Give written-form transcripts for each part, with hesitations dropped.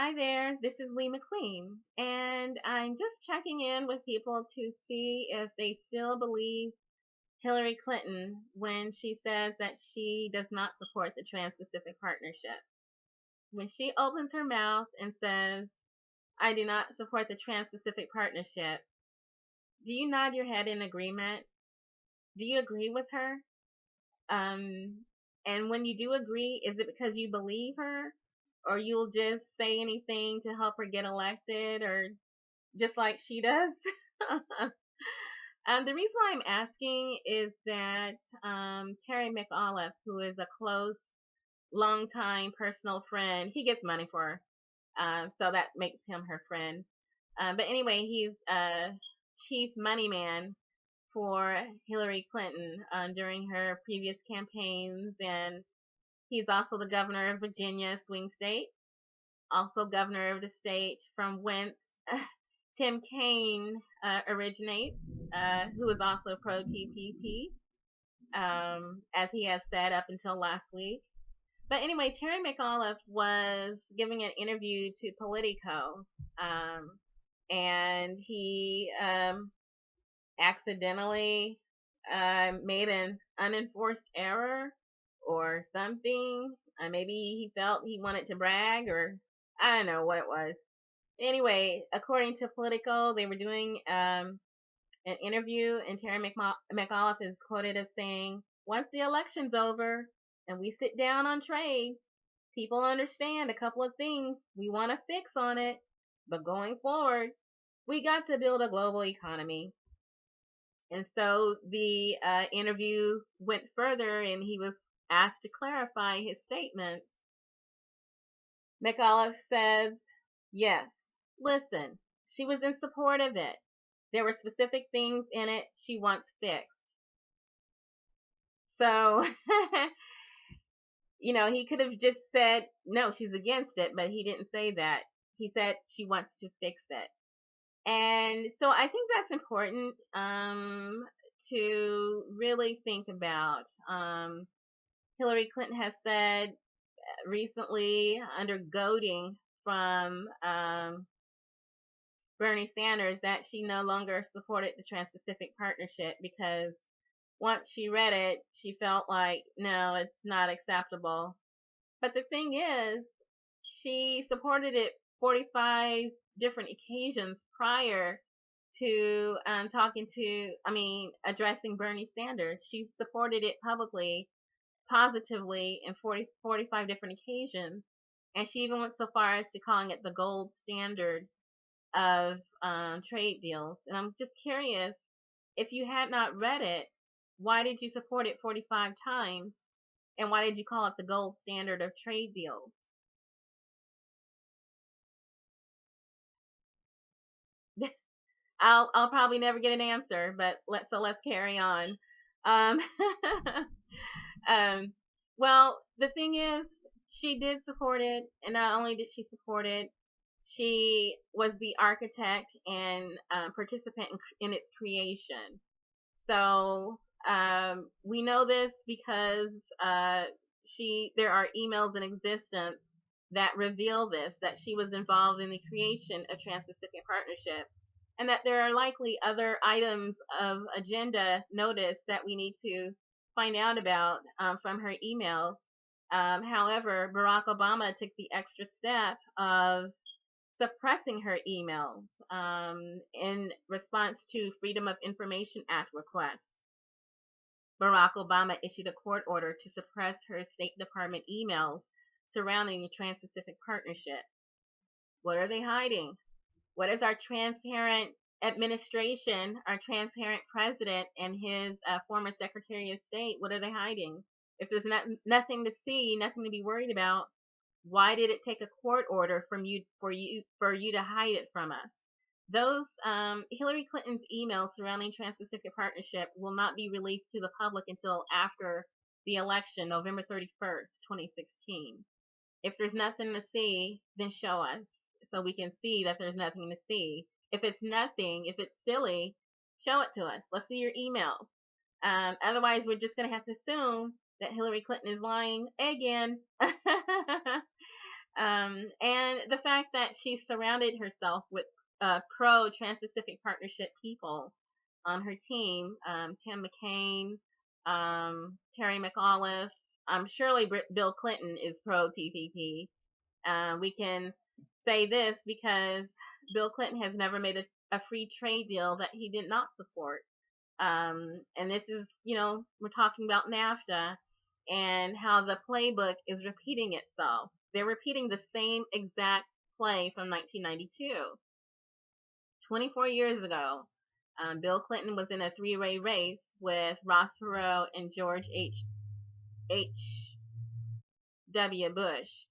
Hi there, this is Lee McQueen, and I'm just checking in with people to see if they still believe Hillary Clinton when she says that she does not support the Trans-Pacific Partnership. When she opens her mouth and says, I do not support the Trans-Pacific Partnership, do you nod your head in agreement? Do you agree with her? And when you do agree, is it because you believe her? Or you'll just say anything to help her get elected, or just like she does? The reason why I'm asking is that Terry McAuliffe, who is a close, longtime personal friend, he gets money for her, so that makes him her friend. But anyway, he's a chief money man for Hillary Clinton during her previous campaigns, and he's also the governor of Virginia, swing state, also governor of the state from whence Tim Kaine originates, who is also pro-TPP, as he has said up until last week. But anyway, Terry McAuliffe was giving an interview to Politico, and he accidentally made an unenforced error or something. Maybe he felt he wanted to brag, or I don't know what it was. Anyway, according to Politico, they were doing an interview, and Terry McAuliffe is quoted as saying, once the election's over and we sit down on trade, people understand a couple of things we want to fix on it, but going forward, we got to build a global economy. And so the interview went further, and he was asked to clarify his statements. McAuliffe says, yes, listen, she was in support of it. There were specific things in it she wants fixed. So, he could have just said, no, she's against it, but he didn't say that. He said she wants to fix it. And so I think that's important to really think about. Hillary Clinton has said recently, under goading from Bernie Sanders, that she no longer supported the Trans-Pacific Partnership because once she read it, she felt like, no, it's not acceptable. But the thing is, she supported it 45 different occasions prior to addressing Bernie Sanders. She supported it publicly, positively, in 45 different occasions. And she even went so far as to calling it the gold standard of trade deals. And I'm just curious, if you had not read it, why did you support it 45 times? And why did you call it the gold standard of trade deals? I'll probably never get an answer, but let's carry on. Um, well, the thing is, she did support it, and not only did she support it, she was the architect and participant in its creation. So we know this because there are emails in existence that reveal this, that she was involved in the creation of Trans-Pacific Partnership, and that there are likely other items of agenda notice that we need to find out about from her emails. However, Barack Obama took the extra step of suppressing her emails in response to Freedom of Information Act requests. Barack Obama issued a court order to suppress her State Department emails surrounding the Trans-Pacific Partnership. What are they hiding? What is our transparent administration, our transparent president, and his former Secretary of State, what are they hiding? If there's nothing to see, nothing to be worried about, why did it take a court order for you to hide it from us? Those Hillary Clinton's emails surrounding Trans-Pacific Partnership will not be released to the public until after the election, November 31st, 2016. If there's nothing to see, then show us so we can see that there's nothing to see. If it's nothing, if it's silly, show it to us. Let's see your emails. Otherwise, we're just going to have to assume that Hillary Clinton is lying again. And the fact that she surrounded herself with pro-Trans-Pacific Partnership people on her team, Tim McCain, Terry McAuliffe. Surely Bill Clinton is pro-TPP. We can say this because Bill Clinton has never made a free trade deal that he did not support. And this is, we're talking about NAFTA and how the playbook is repeating itself. They're repeating the same exact play from 1992. 24 years ago, Bill Clinton was in a three-way race with Ross Perot and George H.W. Bush.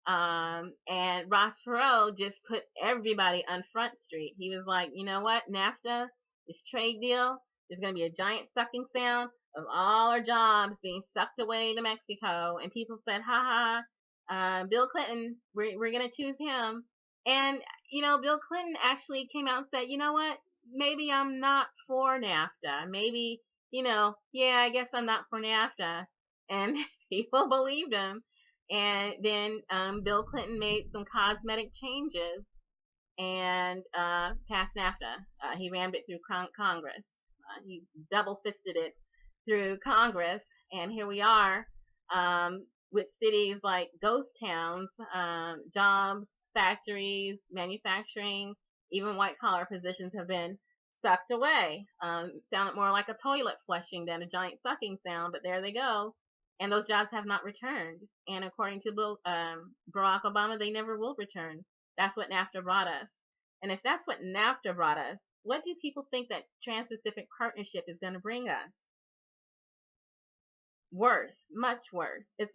And Ross Perot just put everybody on Front Street. He was like, you know what, NAFTA, this trade deal, is going to be a giant sucking sound of all our jobs being sucked away to Mexico. And people said, Bill Clinton, we're going to choose him. And, Bill Clinton actually came out and said, you know what, maybe I'm not for NAFTA. Maybe, I guess I'm not for NAFTA. And people believed him. And then Bill Clinton made some cosmetic changes and passed NAFTA. He rammed it through Congress. He double-fisted it through Congress. And here we are with cities like ghost towns, jobs, factories, manufacturing, even white-collar positions have been sucked away. Sounded more like a toilet flushing than a giant sucking sound, but there they go. And those jobs have not returned. And according to Barack Obama, they never will return. That's what NAFTA brought us. And if that's what NAFTA brought us, what do people think that Trans-Pacific Partnership is going to bring us? Worse, much worse. It's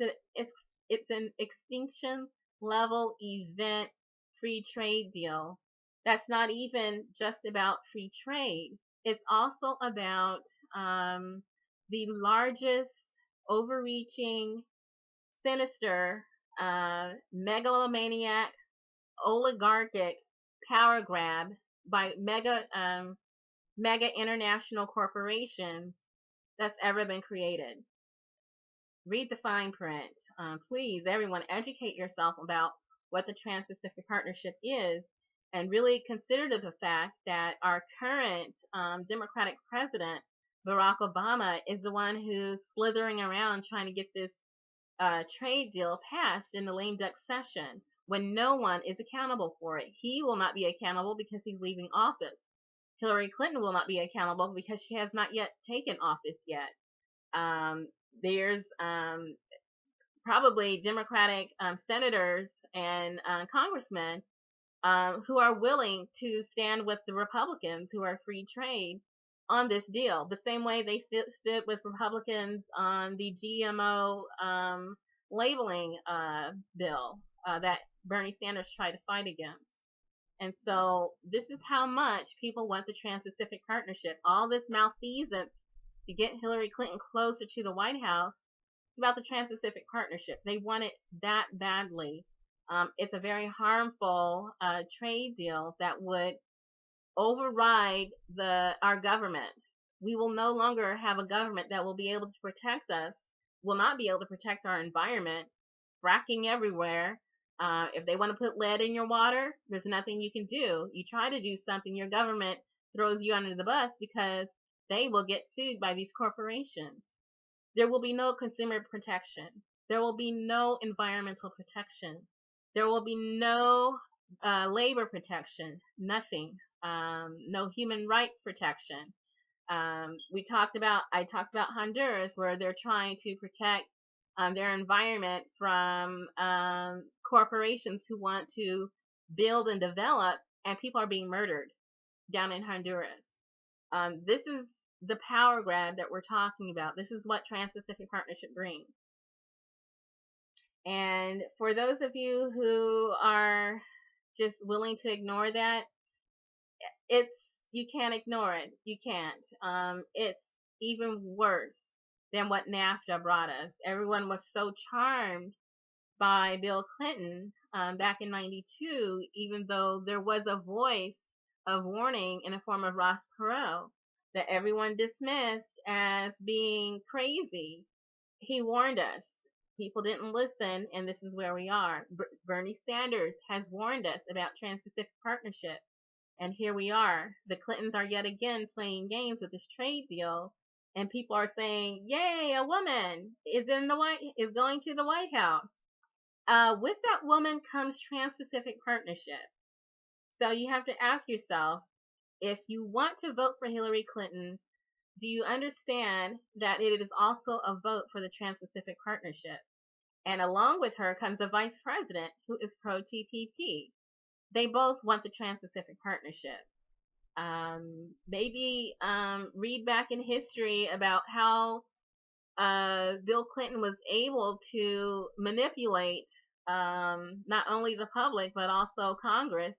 an extinction level event free trade deal. That's not even just about free trade. It's also about the largest, overreaching, sinister, megalomaniac, oligarchic power grab by mega international corporations that's ever been created. Read the fine print. Please, everyone, educate yourself about what the Trans-Pacific Partnership is, and really consider the fact that our current Democratic president, Barack Obama, is the one who's slithering around trying to get this trade deal passed in the lame duck session when no one is accountable for it. He will not be accountable because he's leaving office. Hillary Clinton will not be accountable because she has not yet taken office yet. There's probably Democratic senators and congressmen who are willing to stand with the Republicans who are free trade on this deal, the same way they stood with Republicans on the GMO labeling bill that Bernie Sanders tried to fight against. And so this is how much people want the Trans-Pacific Partnership. All this malfeasance to get Hillary Clinton closer to the White House. It's about the Trans-Pacific Partnership. They want it that badly. It's a very harmful trade deal that would override our government. We will no longer have a government that will be able to protect us, will not be able to protect our environment, fracking everywhere. If they want to put lead in your water, there's nothing you can do. You try to do something, your government throws you under the bus because they will get sued by these corporations. There will be no consumer protection. There will be no environmental protection. There will be no labor protection, nothing. No human rights protection. I talked about Honduras, where they're trying to protect their environment from corporations who want to build and develop, and people are being murdered down in Honduras. This is the power grab that we're talking about. This is what Trans-Pacific Partnership brings. And for those of you who are just willing to ignore that, you can't ignore it. You can't. It's even worse than what NAFTA brought us. Everyone was so charmed by Bill Clinton back in '92, even though there was a voice of warning in the form of Ross Perot that everyone dismissed as being crazy. He warned us. People didn't listen, and this is where we are. Bernie Sanders has warned us about Trans-Pacific Partnership, and here we are. The Clintons are yet again playing games with this trade deal, and people are saying, "Yay, a woman is going to the White House." With that woman comes Trans-Pacific Partnership. So you have to ask yourself, if you want to vote for Hillary Clinton, do you understand that it is also a vote for the Trans-Pacific Partnership? And along with her comes a vice president who is pro-TPP. They both want the Trans-Pacific Partnership. Maybe read back in history about how Bill Clinton was able to manipulate not only the public but also Congress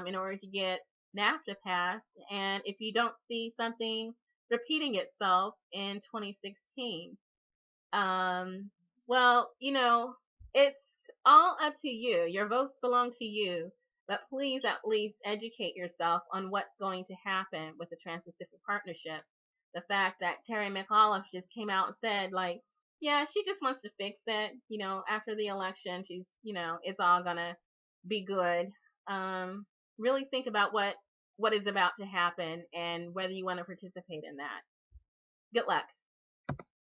in order to get NAFTA passed. And if you don't see something repeating itself in 2016, well, it's all up to you. Your votes belong to you. But please at least educate yourself on what's going to happen with the Trans-Pacific Partnership. The fact that Terry McAuliffe just came out and said, like, yeah, she just wants to fix it. After the election, it's all going to be good. Really think about what is about to happen and whether you want to participate in that. Good luck.